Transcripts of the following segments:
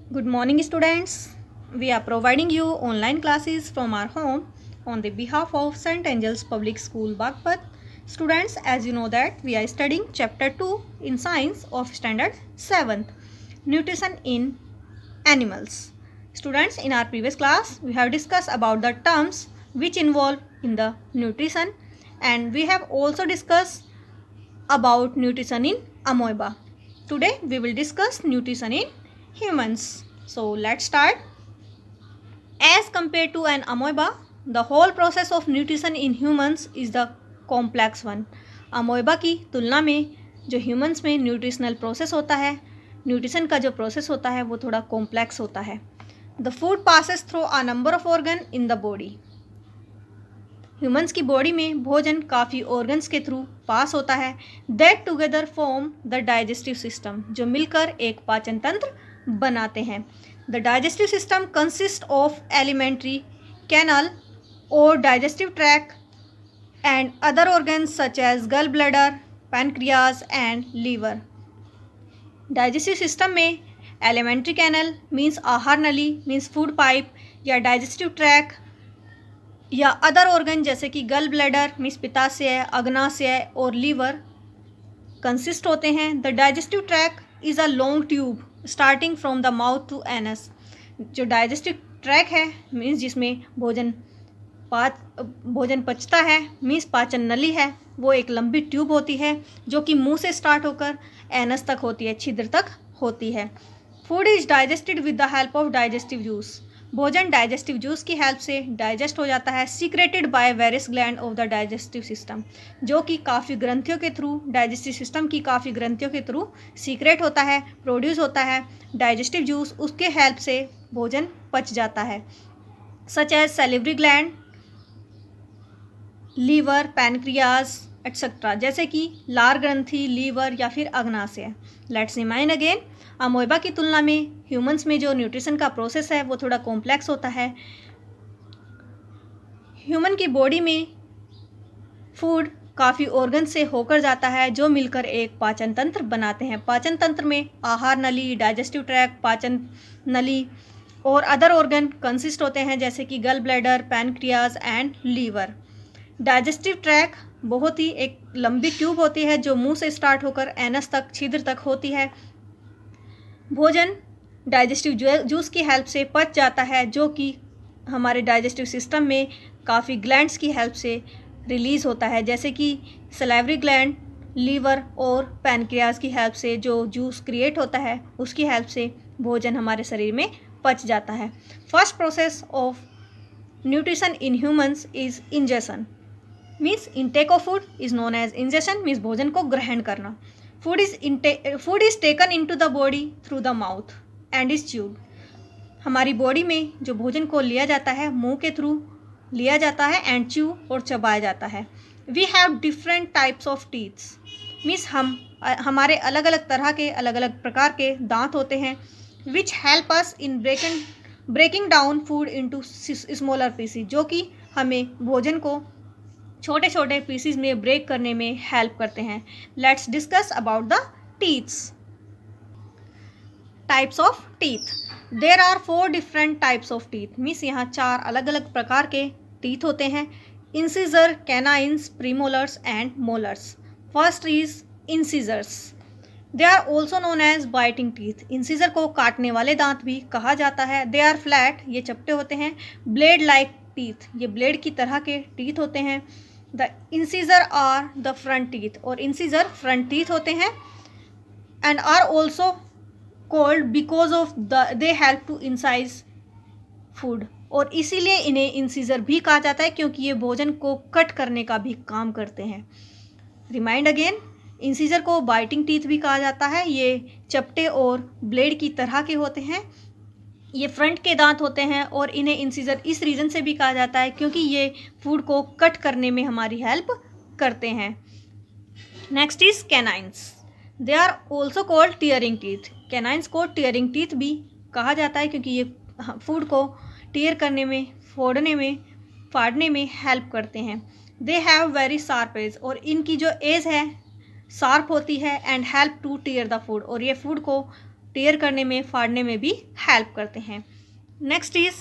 Good morning, students. We are providing you online classes from our home on the behalf of St. Angel's Public School, Bagpat. Students, as you know that we are studying Chapter 2 in Science of Standard 7th, Nutrition in Animals. Students, in our previous class, we have discussed about the terms which involve in the nutrition, and we have also discussed about nutrition in amoeba. Today we will discuss nutrition in humans. So let's start. As compared to an amoeba, the whole process of nutrition in humans is the complex one. अमोएबा की तुलना में जो humans में nutritional process होता है, nutrition का जो process होता है वो थोड़ा कॉम्प्लेक्स होता है. The food passes through a number of organ in the body. Humans की बॉडी में भोजन काफ़ी ऑर्गन्स के थ्रू पास होता है. That together form the digestive system, जो मिलकर एक पाचन तंत्र बनाते हैं. The digestive system consist of alimentary canal और digestive tract and other organs such as gall bladder, pancreas and liver. Digestive system में एलिमेंट्री कैनल मीन्स आहार नली मीन्स फूड पाइप या डाइजेस्टिव ट्रैक या अदर ऑर्गन जैसे कि gall bladder means पित्ताशय, अग्नाशय और liver consist होते हैं. The digestive tract is a long tube starting from the mouth to anus. जो डाइजेस्टिव ट्रैक है मीन्स जिसमें भोजन पचता है मीन्स पाचन नली है, वो एक लंबी ट्यूब होती है जो कि मुंह से स्टार्ट होकर एनस तक होती है, छिद्र तक होती है. Food is digested with the help of digestive juice. भोजन डाइजेस्टिव जूस की हेल्प से डाइजेस्ट हो जाता है. Secreted by various gland of the digestive system, जो कि काफ़ी ग्रंथियों के थ्रू, डाइजेस्टिव सिस्टम की काफ़ी ग्रंथियों के थ्रू सीक्रेट होता है, प्रोड्यूस होता है डाइजेस्टिव जूस. उसके हेल्प से भोजन पच जाता है. Such as salivary gland, liver, pancreas etcetera, जैसे कि लार ग्रंथि, लीवर या फिर अग्नाशय. Let's remind again. अमोएबा की तुलना में ह्यूमंस में जो न्यूट्रिशन का प्रोसेस है वो थोड़ा कॉम्प्लेक्स होता है. ह्यूमन की बॉडी में फूड काफ़ी ऑर्गन से होकर जाता है जो मिलकर एक पाचन तंत्र बनाते हैं. पाचन तंत्र में आहार नली, डाइजेस्टिव ट्रैक, पाचन नली और अदर ऑर्गन कंसिस्ट होते हैं जैसे कि gall bladder, pancreas and liver. Digestive tract बहुत ही एक लंबी ट्यूब होती है जो मुंह से स्टार्ट होकर एनस तक, छिद्र तक होती है. भोजन डाइजेस्टिव जूस की हेल्प से पच जाता है जो कि हमारे डाइजेस्टिव सिस्टम में काफ़ी ग्लैंड्स की हेल्प से रिलीज़ होता है, जैसे कि सलाइवरी ग्लैंड, लीवर और पैनक्रियाज की हेल्प से जो जूस क्रिएट होता है उसकी हेल्प से भोजन हमारे शरीर में पच जाता है. First process of nutrition in humans is ingestion. Means intake of food is known as ingestion, means भोजन को ग्रहण करना. Food is taken into the body through the mouth and is chewed. हमारी बॉडी में जो भोजन को लिया जाता है मुंह के थ्रू लिया जाता है एंड च्यू और चबाया जाता है. We have different types of teeths. Means हमारे अलग अलग तरह के, अलग अलग प्रकार के दांत होते हैं. Which help us in breaking down food into smaller pieces, जो कि हमें भोजन को छोटे छोटे पीसीज में ब्रेक करने में हेल्प करते हैं. Let's discuss about the teeths. Types of teeth. There are 4 different types of teeth. Means यहाँ 4 अलग अलग प्रकार के टीथ होते हैं. Incisor, canines, premolars and molars. First is incisors. They are also known as biting teeth. Incisor को काटने वाले दांत भी कहा जाता है. दे आर फ्लैट, ये चपटे होते हैं. ब्लेड लाइक टीथ, ये ब्लेड की तरह के टीथ होते हैं. The incisor are the front teeth, और इंसीजर फ्रंट टीथ होते हैं. And are also called because of they help to incise food, और इसीलिए इन्हें इंसीजर भी कहा जाता है क्योंकि ये भोजन को कट करने का भी काम करते हैं. रिमाइंड अगेन, इंसीजर को बाइटिंग टीथ भी कहा जाता है. ये चपटे और ब्लेड की तरह के होते हैं. ये फ्रंट के दांत होते हैं और इन्हें इंसीजर इस रीज़न से भी कहा जाता है क्योंकि ये फूड को कट करने में हमारी हेल्प करते हैं. Next is canines. They are also called tearing teeth. Canines को टीयरिंग टीथ भी कहा जाता है क्योंकि ये फूड को टीयर करने में, फोड़ने में, फाड़ने में हेल्प करते हैं. They have very sharp edge, और इनकी जो एज है शार्प होती है and help to tear the food, और ये फूड को टेयर करने में, फाड़ने में भी हेल्प करते हैं। Next is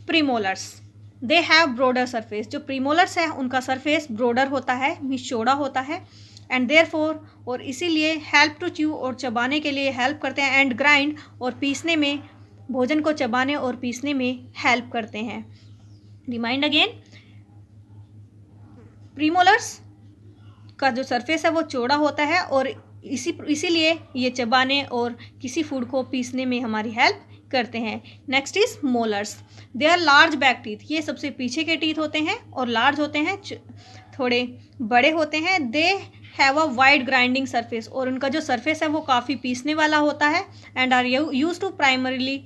premolars. They have broader surface. जो प्रीमोलर्स है उनका सरफेस ब्रॉडर होता है, मीन्स चौड़ा होता है। एंड देयरफॉर, और इसीलिए हेल्प टू च्यू, और चबाने के लिए हेल्प करते हैं। एंड ग्राइंड, और पीसने में, भोजन को चबाने और पीसने में हेल्प करते हैं। रिमाइंड अगेन, प्रीमोलर्स का जो सरफेस है वो चौड़ा होता है और इसीलिए ये चबाने और किसी फूड को पीसने में हमारी हेल्प करते हैं। Next is molars. They are large back teeth. ये सबसे पीछे के टीथ होते हैं और लार्ज होते हैं, थोड़े बड़े होते हैं। They have a wide grinding surface, और उनका जो सरफेस है वो काफ़ी पीसने वाला होता है। And are use to primarily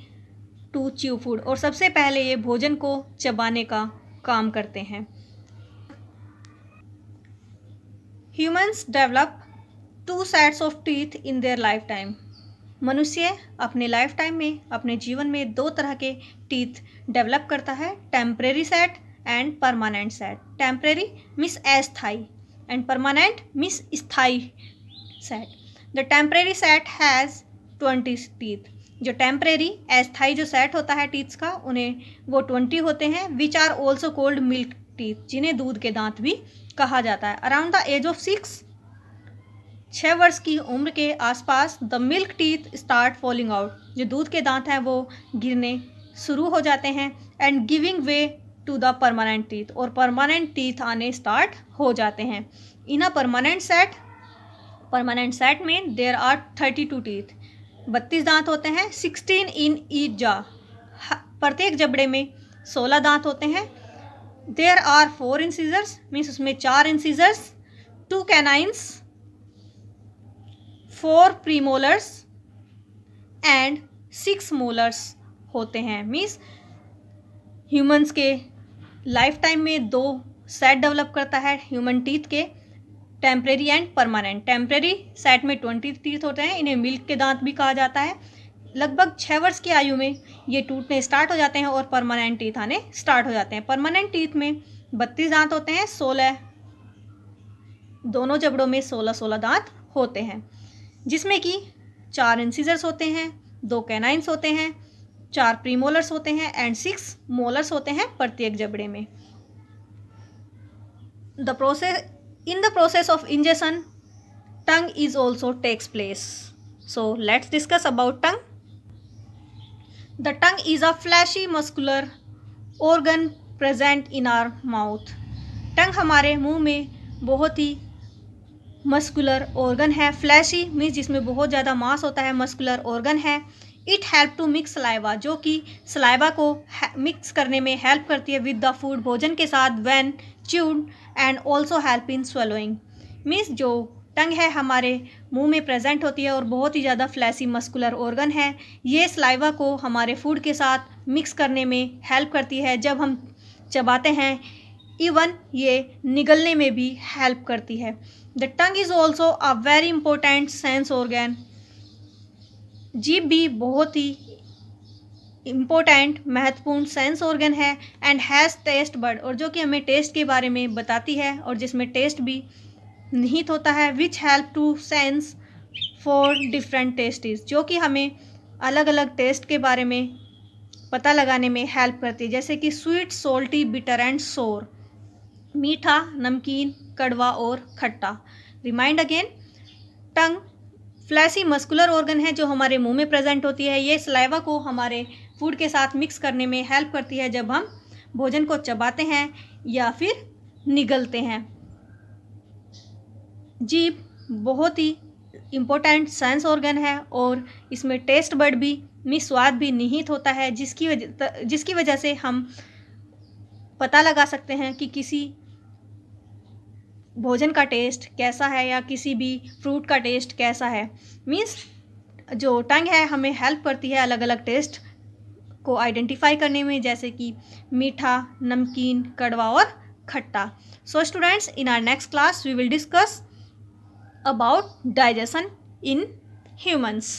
to chew food, और सबसे पहले ये भोजन को चबाने का काम करते हैं। Humans develop 2 sets of teeth in their life time. मनुष्य अपने लाइफ टाइम में, अपने जीवन में 2 तरह के टीथ डेवलप करता है, temporary set and permanent set. Temporary means अस्थाई एंड परमानेंट मीन्स स्थाई set. The temporary set has 20 teeth. जो टेम्परेरी अस्थाई जो सेट होता है टीथ्स का, उन्हें वो 20 होते हैं। Which are also called milk teeth, जिन्हें दूध के दांत भी कहा जाता है। अराउंड द एज ऑफ 6 वर्ष की उम्र के आसपास the milk teeth start falling out. जो दूध के दांत हैं वो गिरने शुरू हो जाते हैं। And giving way to the permanent teeth, और परमानेंट टीथ आने स्टार्ट हो जाते हैं। इन अ परमानेंट सेट में देयर आर 32 टीथ। 32 दांत होते हैं। 16 इन ईच जा, प्रत्येक जबड़े में 16 दांत होते हैं। देयर आर 4 इंसिजर्स, मीन्स उसमें 4 incisors, 2 canines, 4 premolars and 6 molars होते हैं। मीन्स ह्यूमंस के लाइफ टाइम में 2 सेट डेवलप करता है ह्यूमन टीथ के, temporary and permanent. Temporary set में 20 टीथ होते हैं, इन्हें मिल्क के दांत भी कहा जाता है। लगभग 6 वर्ष की आयु में ये टूटने स्टार्ट हो जाते हैं और परमानेंट टीथ आने स्टार्ट हो जाते हैं। परमानेंट टीथ में 32 दांत होते हैं, 16 दोनों जबड़ों में 16 दांत होते हैं, जिसमें कि 4 इंसिजर्स होते हैं, 2 कैनाइन्स होते हैं, 4 प्रीमोलर्स होते हैं एंड 6 मोलर्स होते हैं प्रत्येक जबड़े में। In the process of ingestion, tongue is also takes place. So let's discuss about tongue. The tongue is a fleshy muscular organ present in our mouth. Tongue हमारे मुंह में बहुत ही मस्कुलर ऑर्गन है। फ्लैशी मीन्स जिसमें बहुत ज़्यादा मांस होता है, मस्कुलर ऑर्गन है। It help to mix saliva, जो कि सलाइवा को मिक्स करने में हेल्प करती है विद द फूड, भोजन के साथ, when chewed, and also help in swallowing. Means जो टंग है हमारे मुंह में प्रेजेंट होती है और बहुत ही ज़्यादा फ्लैशी मस्कुलर ऑर्गन है। ये सलाइवा को हमारे फूड के साथ मिक्स करने में हेल्प करती है जब हम चबाते हैं। इवन ये निगलने में भी हेल्प करती है। The tongue is also a very important sense organ. जीभ भी बहुत ही इम्पोर्टेंट महत्वपूर्ण सेंस ऑर्गन है। एंड हैज़ टेस्ट बड, और जो कि हमें टेस्ट के बारे में बताती है और जिसमें टेस्ट भी निहित होता है। Which help to sense for different tastes, जो कि हमें अलग अलग टेस्ट के बारे में पता लगाने में हेल्प करती है, जैसे कि स्वीट, सोल्टी, बिटर एंड सोर, मीठा, नमकीन, कड़वा और खट्टा। रिमाइंड अगेन, टंग फ्लैशी मस्कुलर ऑर्गन है जो हमारे मुंह में प्रेजेंट होती है। ये सलाइवा को हमारे फूड के साथ मिक्स करने में हेल्प करती है जब हम भोजन को चबाते हैं या फिर निगलते हैं। जीभ बहुत ही इम्पोर्टेंट सेंस ऑर्गन है और इसमें टेस्ट बड भी स्वाद भी निहित होता है, जिसकी वजह से हम पता लगा सकते हैं कि किसी भोजन का टेस्ट कैसा है या किसी भी फ्रूट का टेस्ट कैसा है। मीन्स जो टंग है हमें हेल्प करती है अलग अलग टेस्ट को आइडेंटिफाई करने में, जैसे कि मीठा, नमकीन, कड़वा और खट्टा। So students, in our next class we will discuss about digestion in humans.